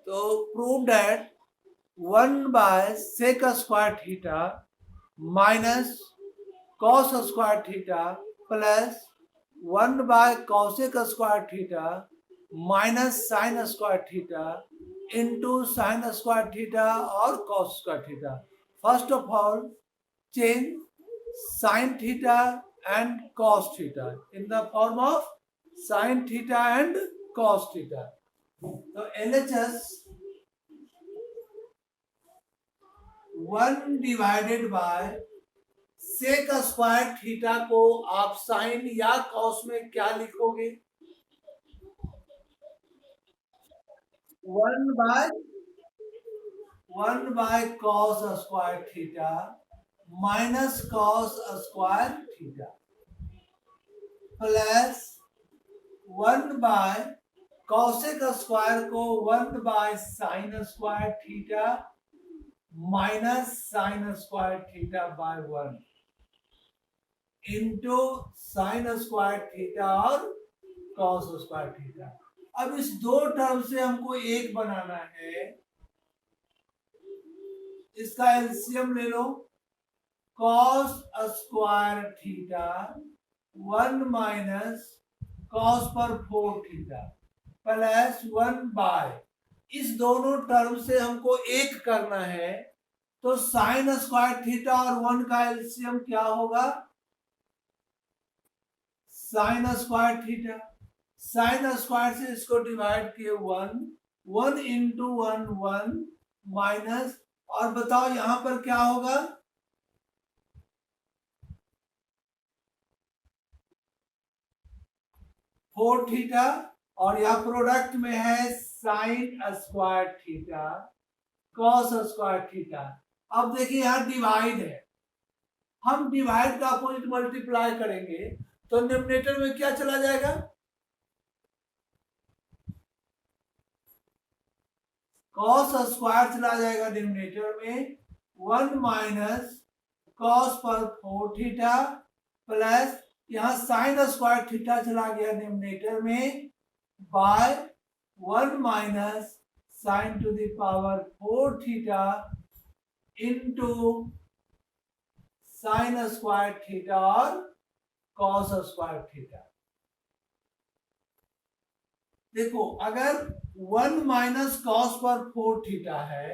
तो prove that 1/sec² theta minus cos square theta plus 1/cosec² theta minus sin square theta into sin square theta और cos square theta. First of all change sin theta and cos theta in the form of sin theta and cos theta. So LHS 1 divided by sec square theta को आप sign या cos में क्या लिखोगे? 1/1 cos square theta minus cos square theta plus 1/cosec square को 1/sin square theta minus sin square theta by 1 into sin square theta और cos square theta. अब इस दो टर्म से हमको एक बनाना है, इसका एलसीएम ले लो. cos square theta 1 minus cos पर 4 थीटा प्लस 1 बाय, इस दोनों टर्म से हमको एक करना है, तो साइन स्क्वायर थीटा और 1 का एलसीएम क्या होगा? Sign square theta. Sine square से इसको डिवाइड किए 1 इंटू 1 माइनस, और बताओ यहां पर क्या होगा? 4 थीटा, और यह प्रोडक्ट में है sine square theta cos square theta. अब देखिए यहां डिवाइड है, हम डिवाइड का अपोजिट मल्टीप्लाई करेंगे तो डिनोमिनेटर में क्या चला जाएगा? कॉस स्क्वायर चला जाएगा डिनोमिनेटर में. 1 माइनस कॉस पर 4 थीटा प्लस यहां साइन स्क्वायर थीटा चला गया डिनोमिनेटर में by 1 minus sine to the power 4 theta into sine square theta और कॉस स्क्वायर थीटा. देखो अगर 1 माइनस कॉस पर 4 थीटा है,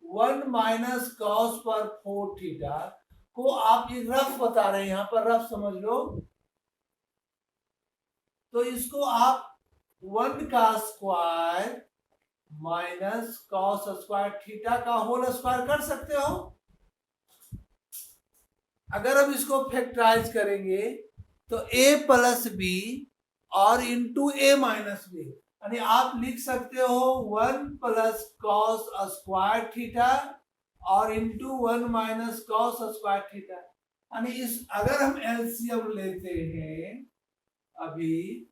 1 माइनस कॉस पर 4 थीटा को आप ये रफ बता रहे हैं, यहां पर रफ समझ लो, तो इसको आप 1 का square minus cos square theta का होल स्क्वायर कर सकते हो. अगर हम इसको फैक्टराइज करेंगे तो a प्लस बी और इंटू ए माइनस बी, यानी आप लिख सकते हो 1 प्लस कॉस स्क्वायर थीटा और into 1 minus cos square theta. यानी इस अगर हम एलसीएम लेते हैं अभी,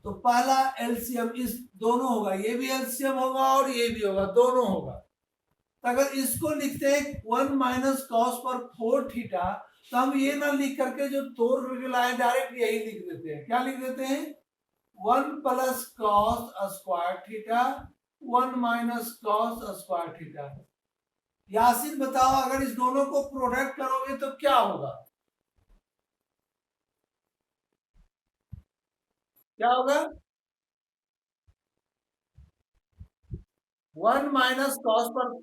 तो पहला एलसीएम इस दोनों होगा, ये भी एलसीएम होगा और ये भी होगा, दोनों होगा. तो अगर इसको लिखते हैं 1 माइनस कॉस पर 4 थीटा, तो हम ये ना लिख करके जो तोड़ करके लाए डायरेक्ट यही लिख देते हैं. क्या लिख देते हैं? 1 plus cos square theta 1 minus cos square theta. Yasin बताओ अगर इस दोनों को प्रोडक्ट करोगे तो क्या होगा? क्या होगा? 1 माइनस कॉस पर,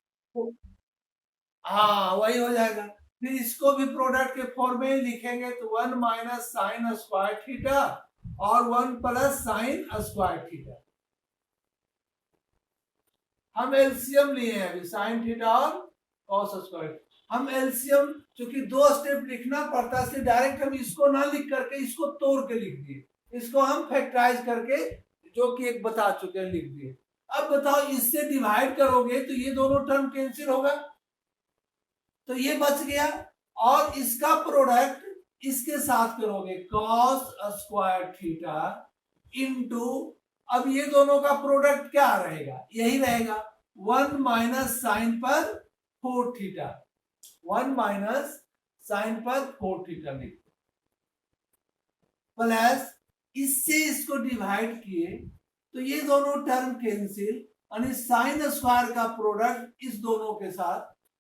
हाँ वही हो जाएगा. फिर इसको भी प्रोडक्ट के फॉर्म में लिखेंगे तो 1 माइनस साइन स्क्वायर थीटा और 1 प्लस साइन स्क्वायर थीटा. हम एलसीएम लिए हैं अभी साइन थीटा और कॉस स्क्वायर. हम एलसीएम चूंकि 2 स्टेप लिखना पड़ता है, डायरेक्ट हम इसको ना लिख करके इसको तोड़ के लिख दिए, इसको हम फैक्टराइज करके जो कि एक बता चुके हैं लिख दिए. अब बताओ इससे डिवाइड करोगे तो ये दोनों टर्म कैंसिल होगा, तो ये बच गया, और इसका प्रोडक्ट इसके साथ करोगे कॉस स्क्वायर थीटा इंटू, अब ये दोनों का प्रोडक्ट क्या रहेगा? यही रहेगा 1 माइनस साइन पर 4 थीटा, 1 माइनस साइन पर 4 थीटा लिखो प्लस इससे इसको डिवाइड किए तो ये दोनों टर्म कैंसिल, यानी साइन स्क्वायर का प्रोडक्ट इस दोनों के साथ,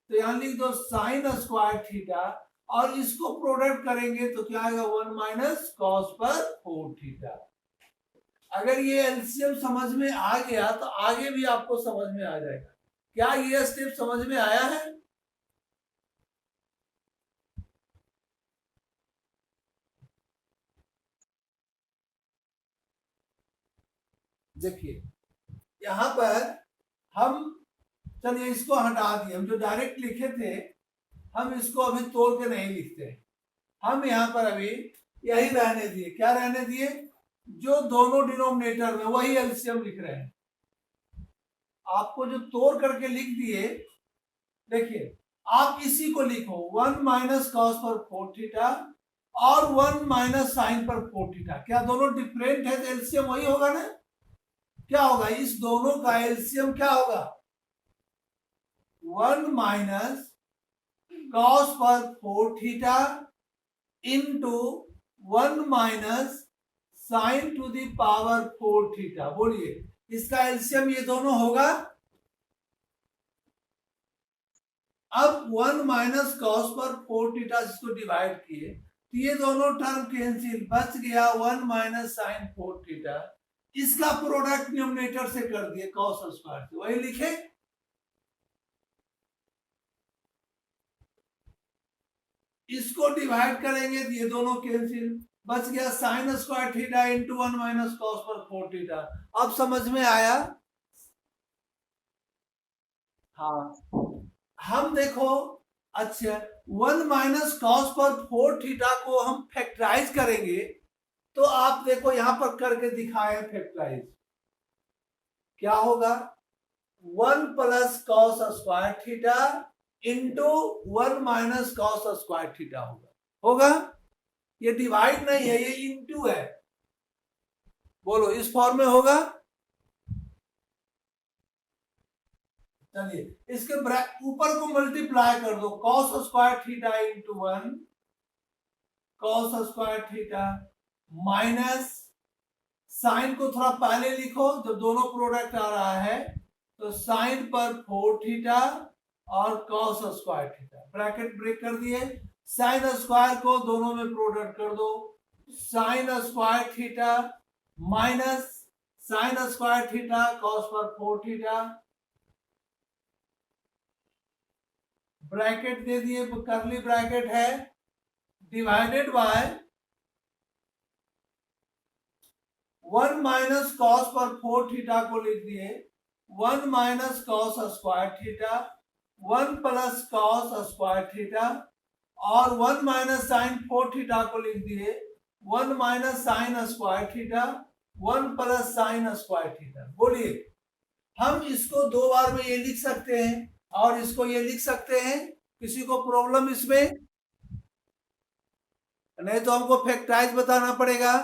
तो यहां लिख दो साइन स्क्वायर थीटा, और इसको प्रोडक्ट करेंगे तो क्या आएगा 1 माइनस कॉस पर 4 थीटा। अगर ये एलसीएम समझ में आ गया तो आगे भी आपको समझ में आ जाएगा। क्या ये स्टेप समझ में आया है? देखिए यहां पर हम, चलिए इसको हटा दिए, हम जो डायरेक्ट लिखे थे हम इसको अभी तोड़ के नहीं लिखते, हम यहाँ पर अभी यही रहने दिए। क्या रहने दिए? जो दोनों डिनोमिनेटर में वही एलसीएम लिख रहे हैं। आपको जो तोड़ करके लिख दिए, देखिए आप इसी को लिखो 1 माइनस कॉस पर 4 थीटा और 1 माइनस साइन पर 4 थीटा। क्या दोनों डिफरेंट है तो एलसीएम वही होगा ना? क्या होगा? इस दोनों का एलसीएम क्या होगा? 1 माइनस कॉस पर 4 theta into 1 minus sine to the power 4 theta. बोलिए इसका एलसीएम ये दोनों होगा। अब 1 माइनस कॉस पर 4 थीटा इसको डिवाइड किए तो ये दोनों टर्म कैंसिल, बच गया 1 माइनस साइन 4 थीटा। इसका प्रोडक्ट न्यूमरेटर से कर दिए कॉस स्क्वायर से, वही लिखे। इसको डिवाइड करेंगे तो ये दोनों कैंसिल, बच गया sign square theta into 1 minus cos पर 4 थीटा। अब समझ में आया? हाँ, हम देखो, अच्छा 1 माइनस कॉस पर 4 थीटा को हम फैक्टराइज करेंगे तो आप देखो यहां पर करके दिखाए फैक्टराइज, क्या होगा? 1 plus cos square theta into 1 minus cos square theta होगा। ये डिवाइड नहीं है, ये इंटू है। बोलो इस फॉर्म में होगा? चलिए इसके ऊपर को मल्टीप्लाई कर दो, cos square theta into 1 cos square theta minus sine को थोड़ा पहले लिखो जब दोनों प्रोडक्ट आ रहा है, तो साइन पर 4 थीटा और cos square theta, bracket break कर दिए। साइन स्क्वायर को दोनों में प्रोडक्ट कर दो, sign square theta minus sine square theta cos पर 4 थीटा, ब्रैकेट दे दिए, करली ब्रैकेट है, डिवाइडेड बाय 1 माइनस कॉस पर 4 थीटा को लिख दिए 1 minus cos square theta 1 plus cos square theta, और 1 माइनस साइन 4 थीटा को लिख दिए 1 minus sine square theta 1 plus sign square theta. बोलिए हम इसको दो बार में ये लिख सकते हैं और इसको ये लिख सकते हैं, किसी को प्रॉब्लम इसमें? नहीं तो हमको फैक्टराइज बताना पड़ेगा।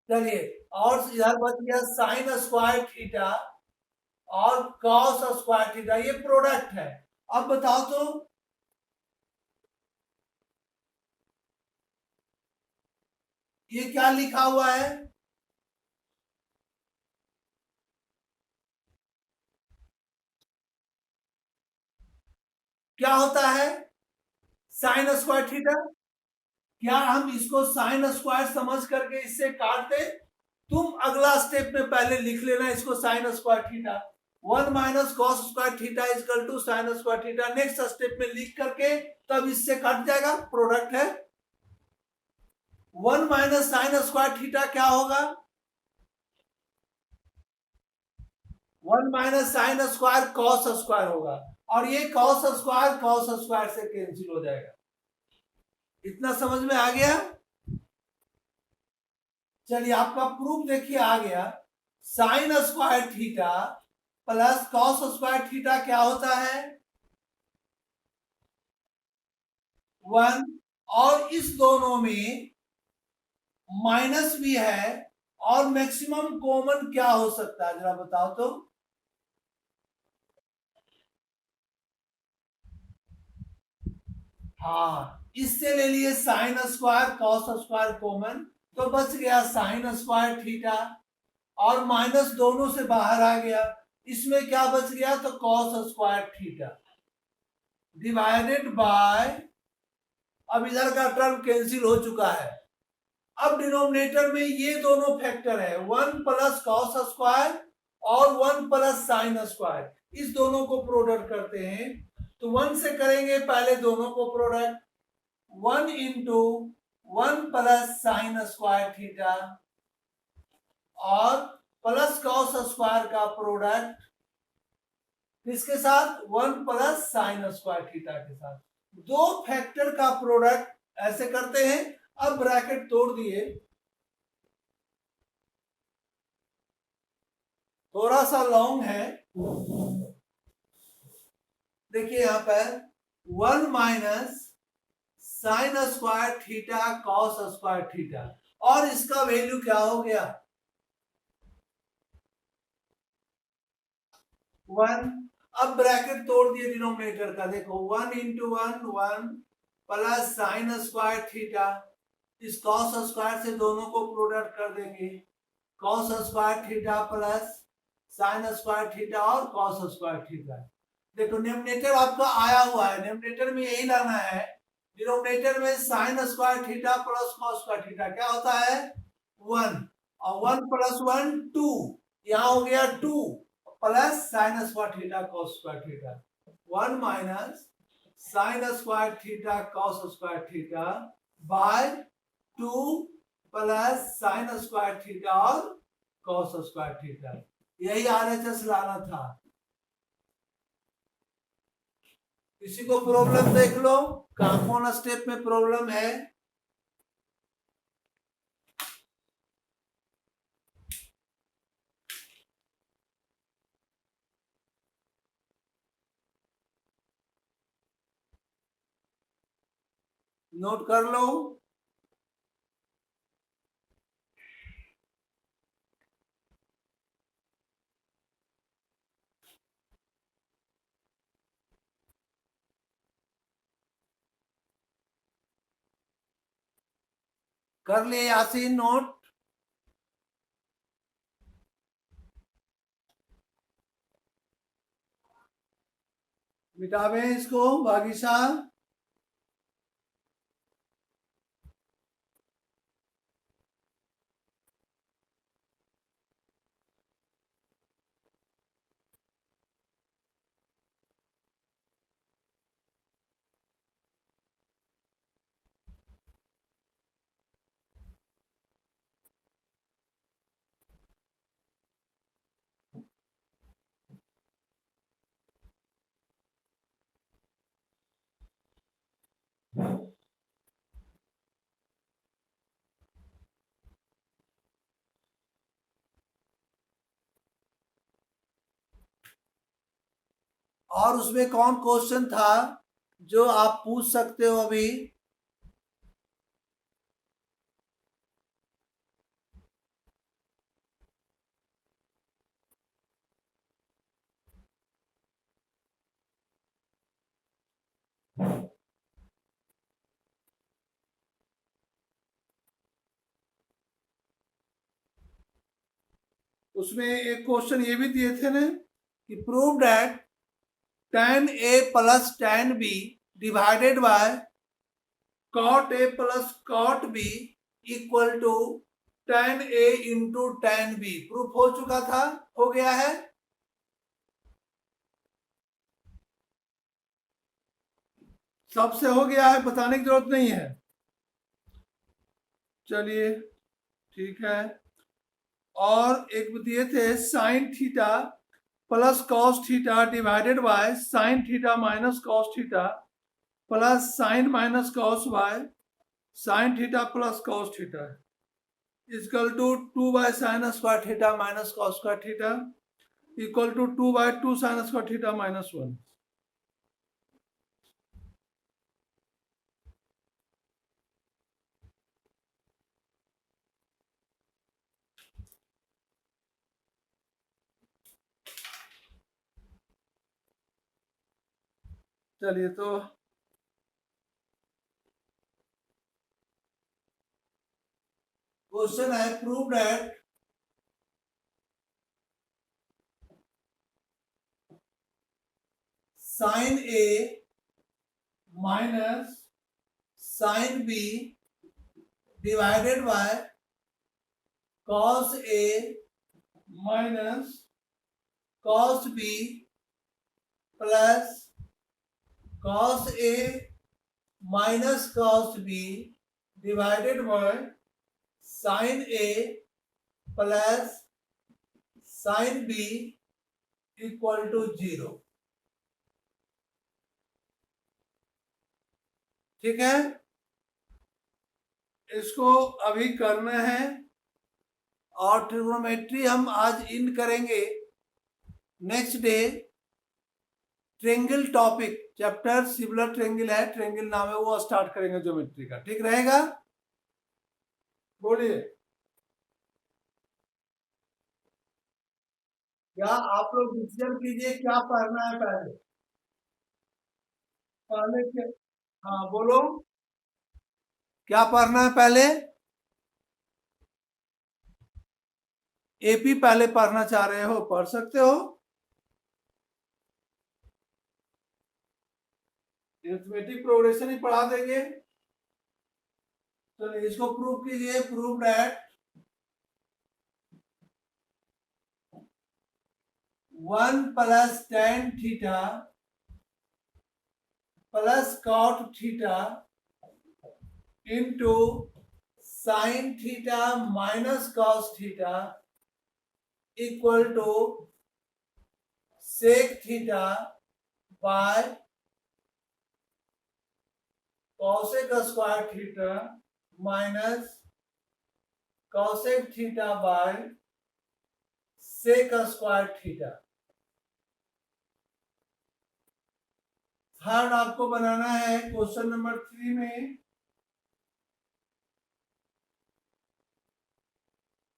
चलिए, और इधर बच गया साइन स्क्वायर थीटा और कॉस स्क्वायर थीटा, ये प्रोडक्ट है। अब बताओ तो ये क्या लिखा हुआ है? क्या होता है साइन स्क्वायर थीटा? क्या हम इसको साइन स्क्वायर समझ करके इससे काट दे? तुम अगला स्टेप में पहले लिख लेना इसको sine square theta, 1 minus cos square theta equal to sine square theta, next step में लिख करके तब इससे कट जाएगा, प्रोडक्ट है। 1 माइनस साइन स्क्वायर थीटा क्या होगा? 1 minus sine square cos square होगा, और ये कॉस स्क्वायर से कैंसिल हो जाएगा। इतना समझ में आ गया? चलिए आपका प्रूफ देखिए आ गया, sign square theta plus cos square theta क्या होता है? 1, और इस दोनों में माइनस भी है, और मैक्सिमम कॉमन क्या हो सकता है जरा बताओ तो? हाँ, इससे ले लिए sine square cos square common, तो बच गया साइन स्क्वायर थीटा, और माइनस दोनों से बाहर आ गया, इसमें क्या बच गया, तो cos square theta divided bye, अब इधर का टर्म कैंसिल हो चुका है, अब डिनोमिनेटर में ये दोनों फैक्टर है, 1 प्लस कॉस स्क्वायर और 1 प्लस साइन स्क्वायर, इस दोनों को प्रोडक्ट करते हैं, तो 1 से करेंगे पहले दोनों को product, 1 into 1 plus sign square theta और प्लस कॉस स्क्वायर का प्रोडक्ट किसके साथ, 1 प्लस साइन स्क्वायर थीटा के साथ, दो फैक्टर का प्रोडक्ट ऐसे करते हैं। अब ब्रैकेट तोड़ दिए, थोड़ा सा लॉन्ग है, देखिए यहां पर 1 minus sine square theta cos square theta, और इसका वैल्यू क्या हो गया, 1। अब ब्रैकेट तोड़ दिए डिनोमिनेटर का, देखो 1 into 1 1 plus sign square theta, इस कॉस स्क्वायर से दोनों को प्रोडक्ट कर देंगे, cos square theta plus sign square theta और कॉस स्क्वायर थीटा। देखो डिनोमिनेटर आपका आया हुआ है, डिनोमिनेटर में यही लाना है, डिनोमिनेटर में sign square theta plus cos square theta क्या होता है, 1, और 1 प्लस 1 2, यहां हो गया 2 plus sign square theta cos square theta, 1 minus sine square theta cos square theta by 2 plus sign square theta और कॉस स्क्वायर थीटा, यही आरएचएस लाना था। किसी को प्रॉब्लम देख लो, कौन स्टेप में प्रॉब्लम है, नोट कर लो। कर लिए यासीन नोट, मिटावे इसको बागीसा, और उसमें कौन क्वेश्चन था जो आप पूछ सकते हो अभी, उसमें एक क्वेश्चन ये भी दिए थे ना कि prove that tan a plus tan b divided by cot a plus cot b equal to tan a into tan b, proof हो चुका था, हो गया है, सबसे हो गया है, बताने की जरूरत नहीं है। चलिए ठीक है, और एक दिए थे sine theta plus cos theta divided by sine theta minus cos theta plus sine minus cos by sine theta plus cos theta equal to 2 by sine square theta minus cos square theta equal to 2 by 2 sine square theta minus 1। चलिए तो question है prove that sine A minus sine B divided by cos A minus cos B plus cos A minus cos B divided by sine A plus sine B equal to 0। ठीक है, इसको अभी करना है और ट्रिग्नोमेट्री हम आज इन करेंगे। Next day triangle topic chapter similar triangle है, ट्रेंगल नाम है, वो स्टार्ट करेंगे ज्योमेट्री का। ठीक रहेगा, बोलिए। क्या आप लोग डिसीजन कीजिए क्या पढ़ना है पहले पहले के। हाँ बोलो, क्या पढ़ना है पहले? एपी पहले पढ़ना चाह रहे हो, पढ़ सकते हो। अरिथमेटिक प्रोग्रेशन ही पढ़ा देंगे। तो इसको प्रूव कीजिए। Prove that 1 plus tan theta plus cot theta into sine theta minus cos theta equal to sec theta by cosec square theta minus cosec theta by sec square theta. Third आपको बनाना है question number 3 में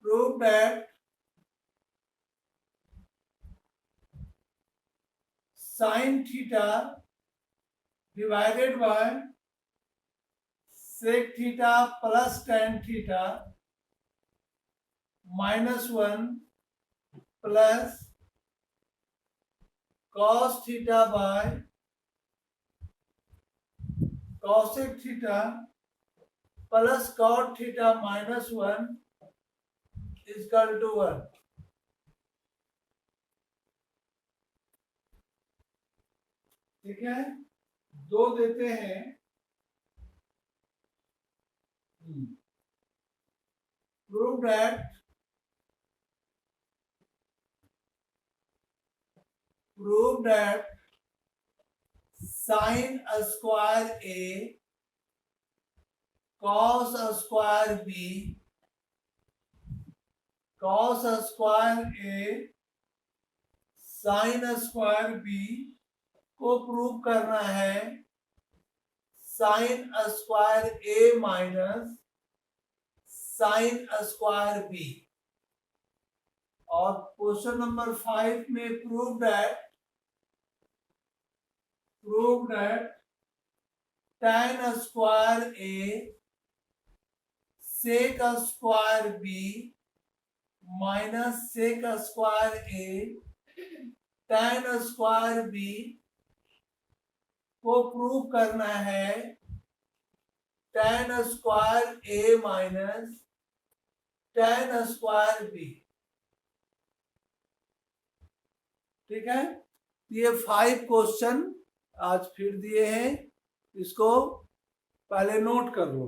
prove that sine theta divided by sec theta plus tan theta -1 plus cos theta by cosec theta plus cot theta -1 equal to 1। ठीक है, दो देते हैं। Prove that sine square A cos square B cos square A sine square B को prove करना है sine square A minus sine square B. और question number 5 में prove that tan square A sec square B minus sec square A tan square B को prove करना है tan square A minus tan square B. ठीक है, ये 5 question आज फिर दिए हैं, इसको पहले नोट कर लो।